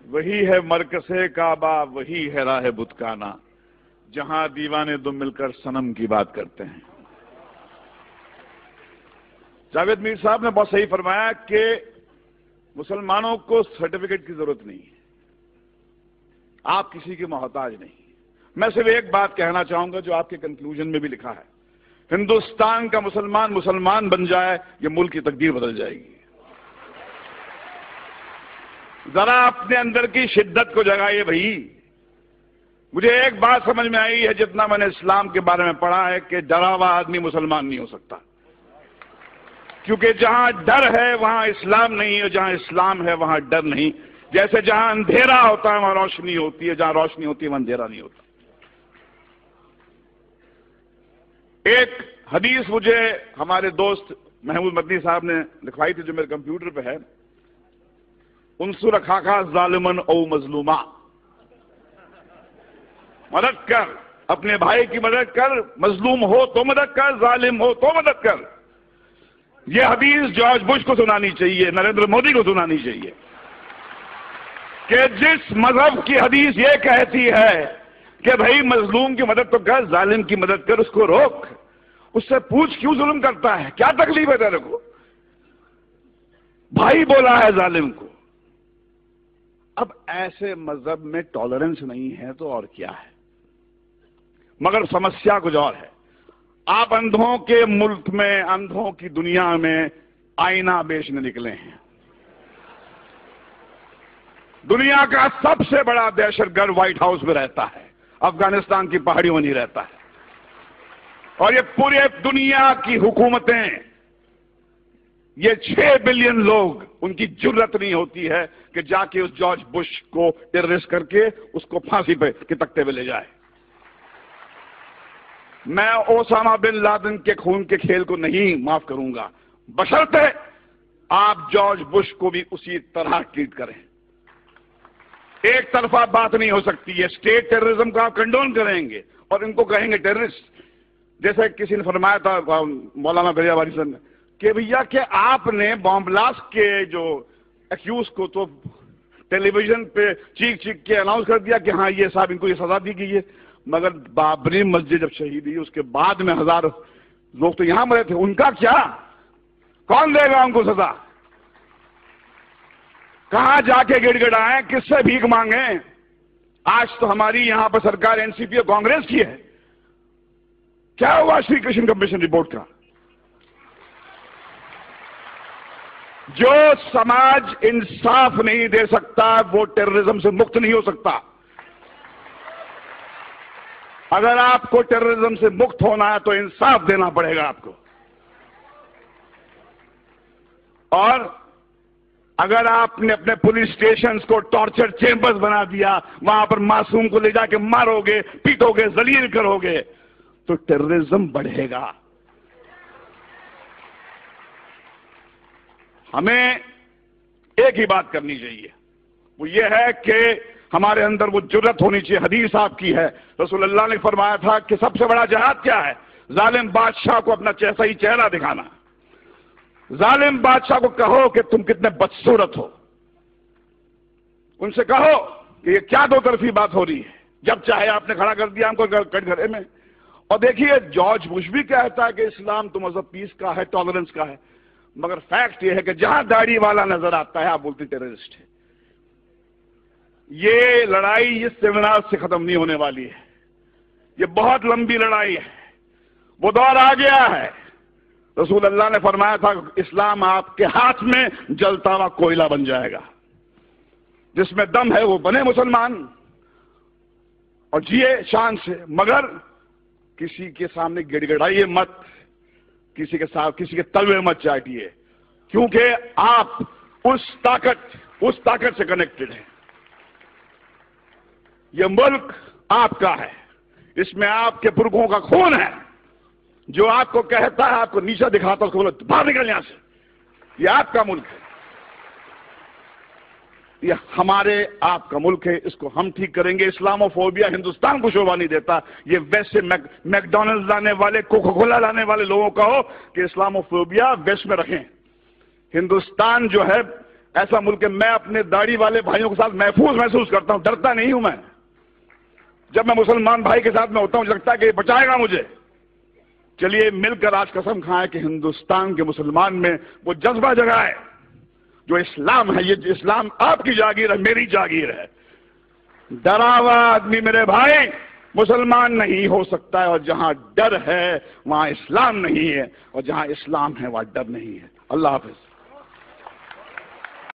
وہی ہے مرکز کعبہ، وہی ہے راہ بتکانہ، جہاں دیوانے دو مل کر صنم کی بات کرتے ہیں۔ جاوید میر صاحب نے بہت صحیح فرمایا کہ مسلمانوں کو سرٹیفکیٹ کی ضرورت نہیں ہے، آپ کسی کے محتاج نہیں۔ میں صرف ایک بات کہنا چاہوں گا جو آپ کے کنکلوژن میں بھی لکھا ہے، ہندوستان کا مسلمان بن جائے، یہ ملک کی تقدیر بدل جائے گی۔ ذرا اپنے اندر کی شدت کو جگائیے بھائی۔ مجھے ایک بات سمجھ میں آئی ہے جتنا میں نے اسلام کے بارے میں پڑھا ہے کہ ڈرا ہوا آدمی مسلمان نہیں ہو سکتا، کیونکہ جہاں ڈر ہے وہاں اسلام نہیں، اور جہاں اسلام ہے وہاں ڈر نہیں۔ جیسے جہاں اندھیرا ہوتا ہے وہاں روشنی ہوتی ہے، جہاں روشنی ہوتی ہے وہاں اندھیرا نہیں ہوتا۔ ایک حدیث مجھے ہمارے دوست محمود مدنی صاحب نے لکھوائی تھی جو میرے کمپیوٹر پہ ہے، انصر اخاک ظالما او مظلوما، مدد کر، اپنے بھائی کی مدد کر، مظلوم ہو تو مدد کر، ظالم ہو تو مدد کر۔ یہ حدیث جارج بش کو سنانی چاہیے، نریندر مودی کو سنانی چاہیے کہ جس مذہب کی حدیث یہ کہتی ہے کہ بھائی مظلوم کی مدد تو کر، ظالم کی مدد کر، اس کو روک، اس سے پوچھ کیوں ظلم کرتا ہے، کیا تکلیف ہے تیرے کو؟ بھائی بولا ہے ظالم کو۔ اب ایسے مذہب میں ٹالرنس نہیں ہے تو اور کیا ہے؟ مگر سمسیا کچھ اور ہے۔ آپ اندھوں کے ملک میں، اندھوں کی دنیا میں آئینہ بیچنے نکلے ہیں۔ دنیا کا سب سے بڑا دہشت گرد وائٹ ہاؤس میں رہتا ہے، افغانستان کی پہاڑیوں میں نہیں رہتا ہے، اور یہ پورے دنیا کی حکومتیں، یہ 6 بلین لوگ، ان کی جرت نہیں ہوتی ہے کہ جا کے اس جارج بش کو ٹیررسٹ کر کے اس کو پھانسی پہ کے تختے پہ لے جائے۔ میں اوسامہ بن لادن کے خون کے کھیل کو نہیں معاف کروں گا، بشرطے آپ جارج بش کو بھی اسی طرح ٹریٹ کریں۔ ایک طرفہ بات نہیں ہو سکتی ہے۔ اسٹیٹ ٹیررزم کو آپ کنڈون کریں گے اور ان کو کہیں گے ٹیررسٹ۔ جیسے کسی نے فرمایا تھا مولانا بھیا والی صاحب نے کہ بھیا کہ آپ نے بام بلاسٹ کے جو ایکیوز کو تو ٹیلی ویژن پہ چیخ چیخ کے اناؤنس کر دیا کہ ہاں یہ صاحب ان کو یہ سزا دی گئی ہے، مگر بابری مسجد جب شہید ہوئی اس کے بعد میں 1000 لوگ تو یہاں مرے تھے، ان کا کیا؟ کون دے گا ان کو سزا؟ کہاں جا کے گڑ گڑائیں، کس سے بھیک مانگیں؟ آج تو ہماری یہاں پر سرکار این سی پی اور کانگریس کی ہے۔ کیا ہوا شری کرشن کمیشن رپورٹ کا؟ جو سماج انصاف نہیں دے سکتا وہ ٹیررزم سے مکت نہیں ہو سکتا۔ اگر آپ کو ٹیررزم سے مکت ہونا ہے تو انصاف دینا پڑے گا آپ کو، اور اگر آپ نے اپنے پولیس اسٹیشنز کو ٹارچر چیمبرز بنا دیا، وہاں پر معصوم کو لے جا کے مارو گے، پیٹو گے، ذلیل کرو گے، تو ٹیررزم بڑھے گا۔ ہمیں ایک ہی بات کرنی چاہیے، وہ یہ ہے کہ ہمارے اندر وہ جرت ہونی چاہیے۔ حدیث آپ کی ہے، رسول اللہ نے فرمایا تھا کہ سب سے بڑا جہاد کیا ہے؟ ظالم بادشاہ کو اپنا صحیح چہرہ دکھانا۔ ظالم بادشاہ کو کہو کہ تم کتنے بدصورت ہو، ان سے کہو کہ یہ کیا دو طرفی بات ہو رہی ہے، جب چاہے آپ نے کھڑا کر دیا ہم کو کٹ گھرے میں۔ اور دیکھیے جارج بش بھی کہتا ہے کہ اسلام تو مذہب پیس کا ہے، ٹالرنس کا ہے، مگر فیکٹ یہ ہے کہ جہاں داڑھی والا نظر آتا ہے آپ بولتے ٹیررسٹ ہے۔ یہ لڑائی اس سیمینار سے ختم نہیں ہونے والی ہے، یہ بہت لمبی لڑائی ہے، وہ دور آ گیا ہے۔ رسول اللہ نے فرمایا تھا اسلام آپ کے ہاتھ میں جلتا ہوا کوئلہ بن جائے گا، جس میں دم ہے وہ بنے مسلمان اور جیے شان سے، مگر کسی کے سامنے گڑ گڑائیے مت، کسی کے ساتھ کسی کے تلوے مت چاٹیے، کیونکہ آپ اس طاقت سے کنیکٹڈ ہیں۔ یہ ملک آپ کا ہے، اس میں آپ کے پرکھوں کا خون ہے۔ جو آپ کو کہتا ہے، آپ کو نیچا دکھاتا ہے، اس کو بولو باہر نکل یہاں سے، یہ آپ کا ملک ہے، یہ ہمارے آپ کا ملک ہے، اس کو ہم ٹھیک کریں گے۔ اسلامو فوبیا ہندوستان کو شوبھا نہیں دیتا۔ یہ ویسٹ سے میک ڈونلڈ لانے والے، کوکا کولا لانے والے لوگوں کا ہو کہ اسلامو فوبیا ویسٹ میں رکھیں۔ ہندوستان جو ہے ایسا ملک ہے میں اپنے داڑھی والے بھائیوں کے ساتھ محفوظ محسوس کرتا ہوں، ڈرتا نہیں ہوں میں. جب میں مسلمان بھائی کے ساتھ میں ہوتا ہوں لگتا ہے کہ یہ بچائے گا مجھے. چلیے مل کر آج قسم کھائیں کہ ہندوستان کے مسلمان میں وہ جذبہ جگائے جو اسلام ہے. یہ اسلام آپ کی جاگیر ہے، میری جاگیر ہے. ڈرا ہوا آدمی میرے بھائی مسلمان نہیں ہو سکتا ہے، اور جہاں ڈر ہے وہاں اسلام نہیں ہے، اور جہاں اسلام ہے وہاں ڈر نہیں ہے. اللہ حافظ.